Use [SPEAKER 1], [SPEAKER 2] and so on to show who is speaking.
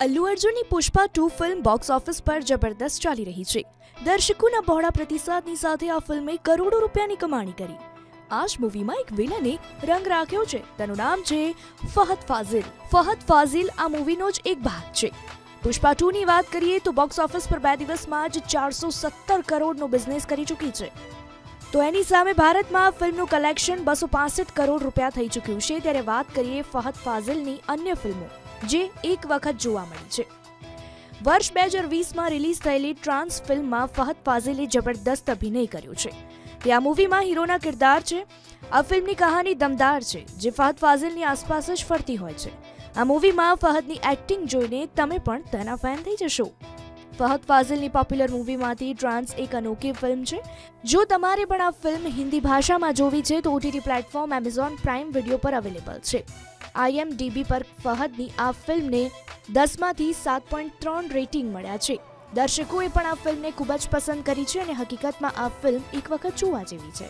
[SPEAKER 1] અલ્લુ અર્જુનની Pushpa 2 film box office પર જબરદસ્ત ચાલી રહી છે. દર્શકોના બહોળા પ્રતિસાદની સાથે આ ફિલ્મે કરોડો રૂપિયાની કમાણી કરી. આ જ મૂવીમાં એક વિલને રંગ રાખ્યો છે. તેનું નામ છે ફહદ ફાઝિલ. ફહદ ફાઝિલ આ મૂવીનો જ એક ભાગ છે. પુષ્પા 2ની વાત કરીએ તો બોક્સ ઓફિસ પર 2 દિવસમાં જ 417 કરોડનો બિઝનેસ કરી ચૂકી છે. તો એની સામે ભારતમાં આ ફિલ્મનું કલેક્શન 265 કરોડ રૂપિયા થઈ ચૂક્યું છે. ત્યારે વાત કરીએ ફહદ ફાઝિલની અન્ય ફિલ્મો જે એક વખત જોવા મળી છે. વર્ષ 2020માં રિલીઝ થયેલી ટ્રાન્સ ફિલ્મમાં ફહદ ફાઝિલે જબરદસ્ત અભિનય કર્યો છે. તે આ મૂવીમાં હીરોના કિરદાર છે. આ ફિલ્મની કહાની દમદાર છે જે ફહદ ફાઝિલની આસપાસ જ ફરતી હોય છે. આ મૂવીમાં ફહદની એક્ટિંગ જોઈને તમે પણ તેના ફેન થઈ જશો. ફહદ ફાઝિલની પોપ્યુલર મૂવીમાંથી ટ્રાન્સ એક અનોખી ફિલ્મ છે. જો તમારે પણ આ ફિલ્મ હિન્દી ભાષામાં જોવી છે તો OTT platform Amazon prime video પર અવેલેબલ છે. IMDb પર ફહદની આ ફિલ્મને 10માંથી 7.3 રેટિંગ મળ્યા છે. દર્શકોએ પણ આ ફિલ્મને ખૂબ જ પસંદ કરી છે અને હકીકતમાં આ ફિલ્મ એક વખત જોવા જેવી છે.